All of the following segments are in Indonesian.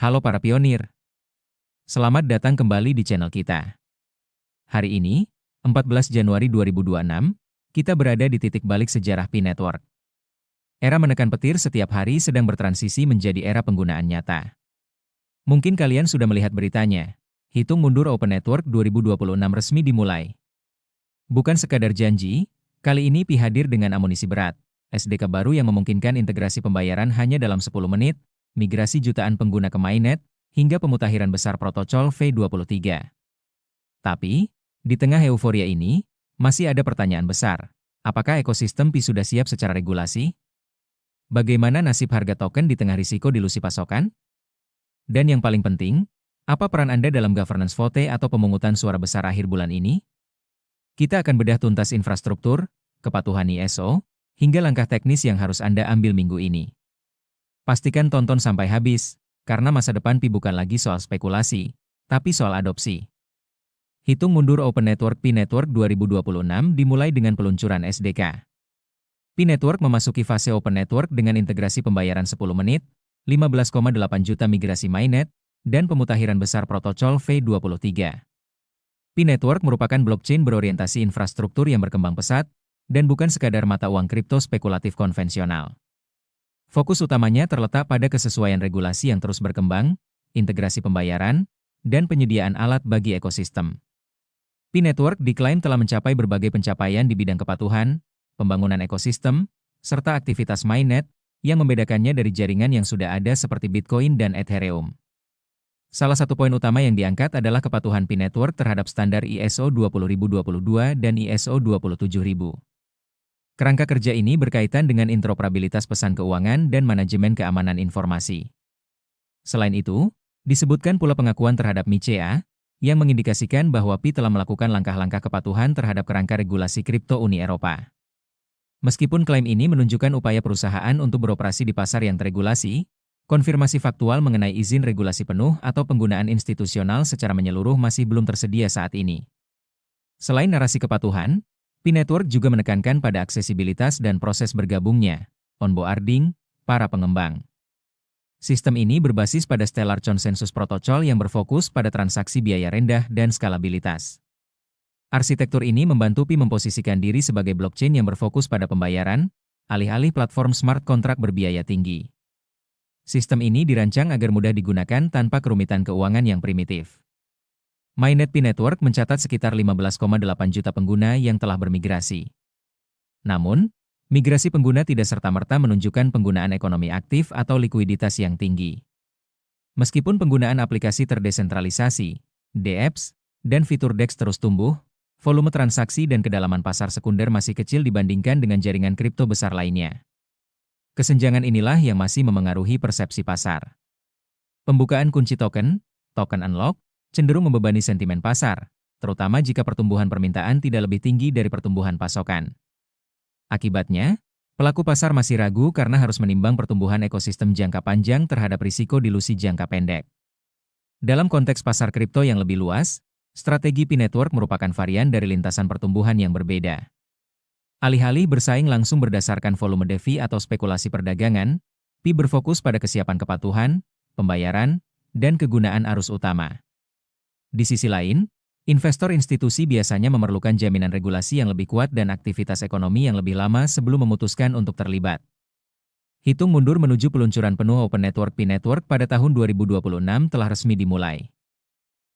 Halo para pionir, selamat datang kembali di channel kita. Hari ini, 14 Januari 2026, kita berada di titik balik sejarah Pi Network. Era menekan petir setiap hari sedang bertransisi menjadi era penggunaan nyata. Mungkin kalian sudah melihat beritanya, hitung mundur Open Network 2026 resmi dimulai. Bukan sekadar janji, kali ini Pi hadir dengan amunisi berat, SDK baru yang memungkinkan integrasi pembayaran hanya dalam 10 menit, migrasi jutaan pengguna ke mainnet, hingga pemutakhiran besar protokol V23. Tapi, di tengah euforia ini, masih ada pertanyaan besar. Apakah ekosistem Pi sudah siap secara regulasi? Bagaimana nasib harga token di tengah risiko dilusi pasokan? Dan yang paling penting, apa peran Anda dalam governance vote atau pemungutan suara besar akhir bulan ini? Kita akan bedah tuntas infrastruktur, kepatuhan ISO, hingga langkah teknis yang harus Anda ambil minggu ini. Pastikan tonton sampai habis, karena masa depan Pi bukan lagi soal spekulasi, tapi soal adopsi. Hitung mundur Open Network Pi Network 2026 dimulai dengan peluncuran SDK. Pi Network memasuki fase Open Network dengan integrasi pembayaran 10 menit, 15,8 juta migrasi mainnet, dan pemutakhiran besar protokol V23. Pi Network merupakan blockchain berorientasi infrastruktur yang berkembang pesat, dan bukan sekadar mata uang kripto spekulatif konvensional. Fokus utamanya terletak pada kesesuaian regulasi yang terus berkembang, integrasi pembayaran, dan penyediaan alat bagi ekosistem. Pi Network diklaim telah mencapai berbagai pencapaian di bidang kepatuhan, pembangunan ekosistem, serta aktivitas mainnet, yang membedakannya dari jaringan yang sudah ada seperti Bitcoin dan Ethereum. Salah satu poin utama yang diangkat adalah kepatuhan Pi Network terhadap standar ISO 20022 dan ISO 27000. Kerangka kerja ini berkaitan dengan interoperabilitas pesan keuangan dan manajemen keamanan informasi. Selain itu, disebutkan pula pengakuan terhadap MiCA, yang mengindikasikan bahwa Pi telah melakukan langkah-langkah kepatuhan terhadap kerangka regulasi kripto Uni Eropa. Meskipun klaim ini menunjukkan upaya perusahaan untuk beroperasi di pasar yang teregulasi, konfirmasi faktual mengenai izin regulasi penuh atau penggunaan institusional secara menyeluruh masih belum tersedia saat ini. Selain narasi kepatuhan, Pi Network juga menekankan pada aksesibilitas dan proses bergabungnya, onboarding, para pengembang. Sistem ini berbasis pada Stellar Consensus Protocol yang berfokus pada transaksi biaya rendah dan skalabilitas. Arsitektur ini membantu Pi memposisikan diri sebagai blockchain yang berfokus pada pembayaran, alih-alih platform smart contract berbiaya tinggi. Sistem ini dirancang agar mudah digunakan tanpa kerumitan keuangan yang primitif. Mainnet Pi Network mencatat sekitar 15,8 juta pengguna yang telah bermigrasi. Namun, migrasi pengguna tidak serta-merta menunjukkan penggunaan ekonomi aktif atau likuiditas yang tinggi. Meskipun penggunaan aplikasi terdesentralisasi, DEPs, dan fitur DEX terus tumbuh, volume transaksi dan kedalaman pasar sekunder masih kecil dibandingkan dengan jaringan kripto besar lainnya. Kesenjangan inilah yang masih memengaruhi persepsi pasar. Pembukaan kunci token unlock, cenderung membebani sentimen pasar, terutama jika pertumbuhan permintaan tidak lebih tinggi dari pertumbuhan pasokan. Akibatnya, pelaku pasar masih ragu karena harus menimbang pertumbuhan ekosistem jangka panjang terhadap risiko dilusi jangka pendek. Dalam konteks pasar kripto yang lebih luas, strategi Pi Network merupakan varian dari lintasan pertumbuhan yang berbeda. Alih-alih bersaing langsung berdasarkan volume DeFi atau spekulasi perdagangan, Pi berfokus pada kesiapan kepatuhan, pembayaran, dan kegunaan arus utama. Di sisi lain, investor institusi biasanya memerlukan jaminan regulasi yang lebih kuat dan aktivitas ekonomi yang lebih lama sebelum memutuskan untuk terlibat. Hitung mundur menuju peluncuran penuh Open Network Pi Network pada tahun 2026 telah resmi dimulai.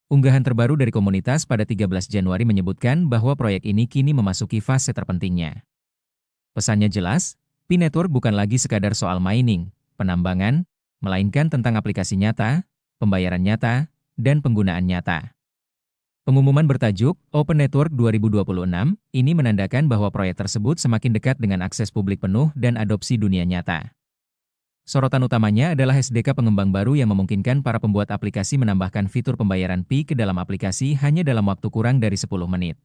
Unggahan terbaru dari komunitas pada 13 Januari menyebutkan bahwa proyek ini kini memasuki fase terpentingnya. Pesannya jelas, Pi Network bukan lagi sekadar soal mining, penambangan, melainkan tentang aplikasi nyata, pembayaran nyata, dan penggunaan nyata. Pengumuman bertajuk Open Network 2026 ini menandakan bahwa proyek tersebut semakin dekat dengan akses publik penuh dan adopsi dunia nyata. Sorotan utamanya adalah SDK pengembang baru yang memungkinkan para pembuat aplikasi menambahkan fitur pembayaran Pi ke dalam aplikasi hanya dalam waktu kurang dari 10 menit.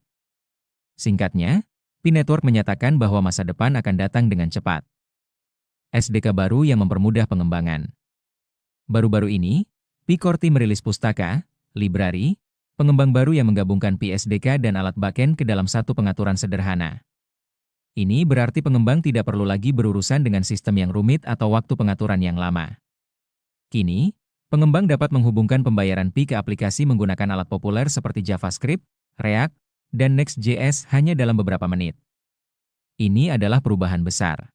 Singkatnya, Pi Network menyatakan bahwa masa depan akan datang dengan cepat. SDK baru yang mempermudah pengembangan. Baru-baru ini, Pi Core Team merilis pustaka, library, pengembang baru yang menggabungkan Pi SDK dan alat backend ke dalam satu pengaturan sederhana. Ini berarti pengembang tidak perlu lagi berurusan dengan sistem yang rumit atau waktu pengaturan yang lama. Kini, Pengembang dapat menghubungkan pembayaran Pi ke aplikasi menggunakan alat populer seperti JavaScript, React, dan Next.js hanya dalam beberapa menit. Ini adalah perubahan besar.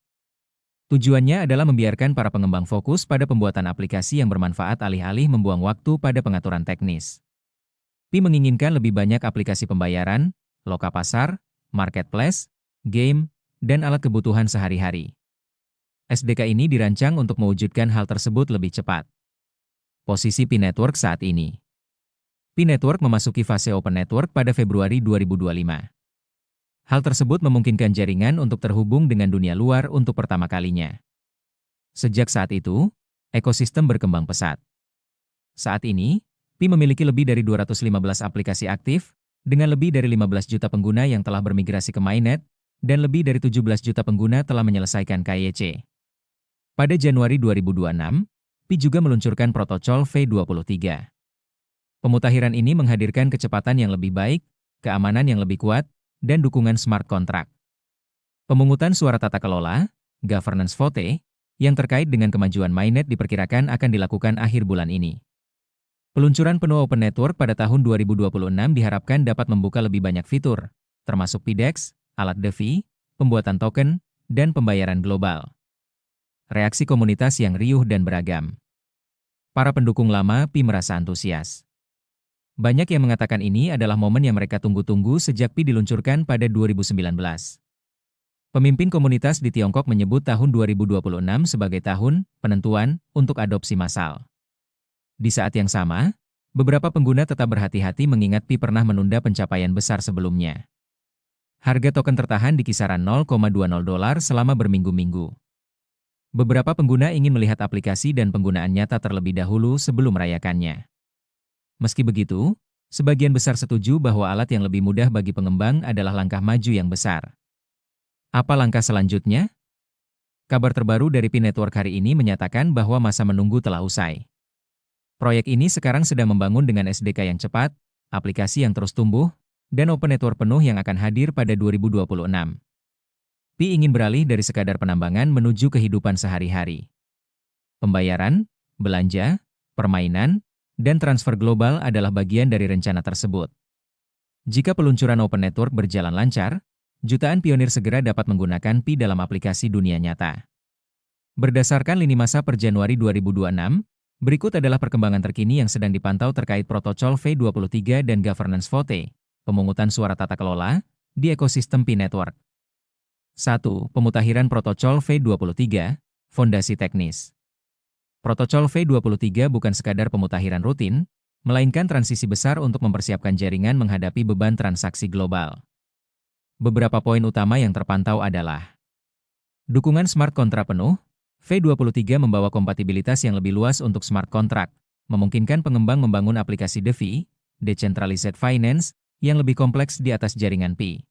Tujuannya adalah membiarkan para pengembang fokus pada pembuatan aplikasi yang bermanfaat alih-alih membuang waktu pada pengaturan teknis. Pi menginginkan lebih banyak aplikasi pembayaran, loka pasar, marketplace, game, dan alat kebutuhan sehari-hari. SDK ini dirancang untuk mewujudkan hal tersebut lebih cepat. Posisi Pi Network saat ini. Pi Network memasuki fase Open Network pada Februari 2025. Hal tersebut memungkinkan jaringan untuk terhubung dengan dunia luar untuk pertama kalinya. Sejak saat itu, ekosistem berkembang pesat. Saat ini, Pi memiliki lebih dari 215 aplikasi aktif, dengan lebih dari 15 juta pengguna yang telah bermigrasi ke mainnet, dan lebih dari 17 juta pengguna telah menyelesaikan KYC. Pada Januari 2026, Pi juga meluncurkan protokol V23. Pemutakhiran ini menghadirkan kecepatan yang lebih baik, keamanan yang lebih kuat, dan dukungan smart contract. Pemungutan suara tata kelola, governance vote, yang terkait dengan kemajuan mainnet diperkirakan akan dilakukan akhir bulan ini. Peluncuran penuh Open Network pada tahun 2026 diharapkan dapat membuka lebih banyak fitur, termasuk PDEX, alat DeFi, pembuatan token, dan pembayaran global. Reaksi komunitas yang riuh dan beragam. Para pendukung lama Pi merasa antusias. Banyak yang mengatakan ini adalah momen yang mereka tunggu-tunggu sejak Pi diluncurkan pada 2019. Pemimpin komunitas di Tiongkok menyebut tahun 2026 sebagai tahun penentuan untuk adopsi massal. Di saat yang sama, beberapa pengguna tetap berhati-hati mengingat Pi pernah menunda pencapaian besar sebelumnya. Harga token tertahan di kisaran $0,20 selama berminggu-minggu. Beberapa pengguna ingin melihat aplikasi dan penggunaan nyata terlebih dahulu sebelum merayakannya. Meski begitu, sebagian besar setuju bahwa alat yang lebih mudah bagi pengembang adalah langkah maju yang besar. Apa langkah selanjutnya? Kabar terbaru dari Pi Network hari ini menyatakan bahwa masa menunggu telah usai. Proyek ini sekarang sedang membangun dengan SDK yang cepat, aplikasi yang terus tumbuh, dan Open Network penuh yang akan hadir pada 2026. Pi ingin beralih dari sekadar penambangan menuju kehidupan sehari-hari. Pembayaran, belanja, permainan, dan transfer global adalah bagian dari rencana tersebut. Jika peluncuran Open Network berjalan lancar, jutaan pionir segera dapat menggunakan Pi dalam aplikasi dunia nyata. Berdasarkan lini masa per Januari 2026, berikut adalah perkembangan terkini yang sedang dipantau terkait protokol V23 dan governance vote, pemungutan suara tata kelola, di ekosistem Pi Network. 1. Pemutakhiran protokol V23, fondasi teknis. Protokol V23 bukan sekadar pemutakhiran rutin, melainkan transisi besar untuk mempersiapkan jaringan menghadapi beban transaksi global. Beberapa poin utama yang terpantau adalah dukungan smart contract penuh. V23 membawa kompatibilitas yang lebih luas untuk smart contract, memungkinkan pengembang membangun aplikasi DeFi, Decentralized Finance, yang lebih kompleks di atas jaringan Pi.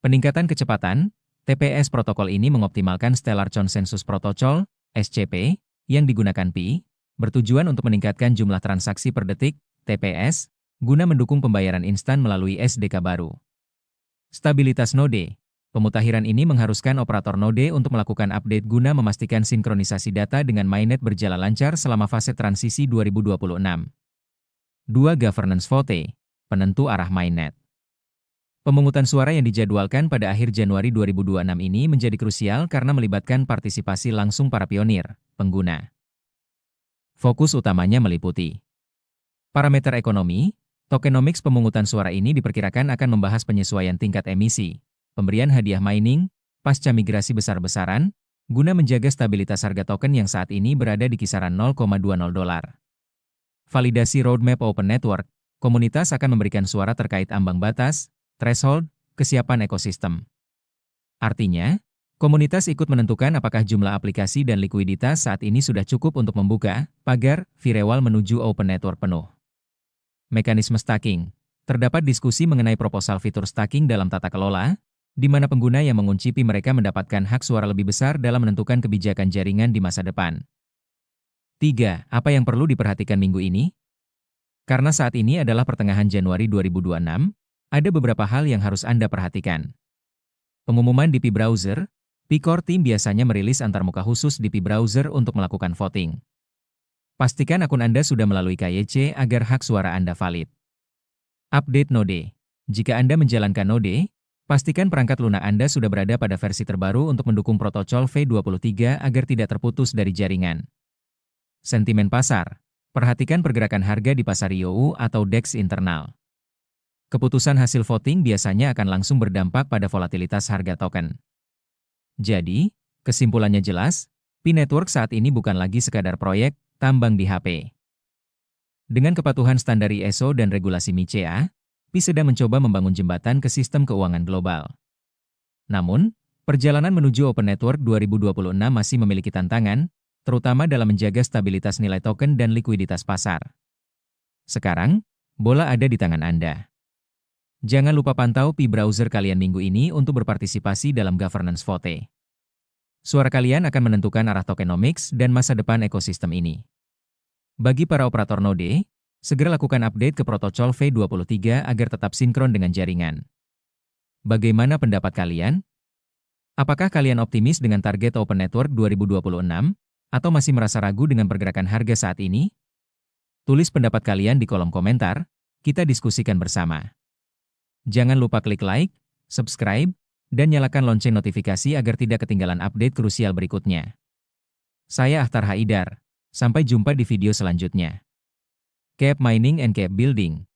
Peningkatan kecepatan, TPS protokol ini mengoptimalkan Stellar Consensus Protocol, SCP, yang digunakan Pi, bertujuan untuk meningkatkan jumlah transaksi per detik, TPS, guna mendukung pembayaran instan melalui SDK baru. Stabilitas node. Pemutakhiran ini mengharuskan operator node untuk melakukan update guna memastikan sinkronisasi data dengan mainnet berjalan lancar selama fase transisi 2026. 2. Governance vote, penentu arah mainnet. Pemungutan suara yang dijadwalkan pada akhir Januari 2026 ini menjadi krusial karena melibatkan partisipasi langsung para pionir, pengguna. Fokus utamanya meliputi parameter ekonomi. Tokenomics pemungutan suara ini diperkirakan akan membahas penyesuaian tingkat emisi, pemberian hadiah mining, pasca migrasi besar-besaran, guna menjaga stabilitas harga token yang saat ini berada di kisaran $0,20. Validasi roadmap Open Network, komunitas akan memberikan suara terkait ambang batas, threshold, kesiapan ekosistem. Artinya, komunitas ikut menentukan apakah jumlah aplikasi dan likuiditas saat ini sudah cukup untuk membuka pagar firewall menuju Open Network penuh. Mekanisme staking. Terdapat diskusi mengenai proposal fitur staking dalam tata kelola, di mana pengguna yang mengunci Pi mereka mendapatkan hak suara lebih besar dalam menentukan kebijakan jaringan di masa depan. 3. Apa yang perlu diperhatikan minggu ini? Karena saat ini adalah pertengahan Januari 2026, ada beberapa hal yang harus Anda perhatikan. Pengumuman di Pi Browser. Pi Core Team biasanya merilis antarmuka khusus di Pi Browser untuk melakukan voting. Pastikan akun Anda sudah melalui KYC agar hak suara Anda valid. Update Node. Jika Anda menjalankan Node, pastikan perangkat lunak Anda sudah berada pada versi terbaru untuk mendukung protokol V23 agar tidak terputus dari jaringan. Sentimen pasar. Perhatikan pergerakan harga di pasar IOU atau DEX internal. Keputusan hasil voting biasanya akan langsung berdampak pada volatilitas harga token. Jadi, kesimpulannya jelas, Pi Network saat ini bukan lagi sekadar proyek tambang di HP. Dengan kepatuhan standar ISO dan regulasi MiCA, Pi sedang mencoba membangun jembatan ke sistem keuangan global. Namun, perjalanan menuju Open Network 2026 masih memiliki tantangan, terutama dalam menjaga stabilitas nilai token dan likuiditas pasar. Sekarang, bola ada di tangan Anda. Jangan lupa pantau Pi browser kalian minggu ini untuk berpartisipasi dalam governance vote. Suara kalian akan menentukan arah tokenomics dan masa depan ekosistem ini. Bagi para operator node, segera lakukan update ke protokol V23 agar tetap sinkron dengan jaringan. Bagaimana pendapat kalian? Apakah kalian optimis dengan target Open Network 2026, atau masih merasa ragu dengan pergerakan harga saat ini? Tulis pendapat kalian di kolom komentar, kita diskusikan bersama. Jangan lupa klik like, subscribe, dan nyalakan lonceng notifikasi agar tidak ketinggalan update krusial berikutnya. Saya Akhtar Haidar. Sampai jumpa di video selanjutnya. Keep mining and keep building.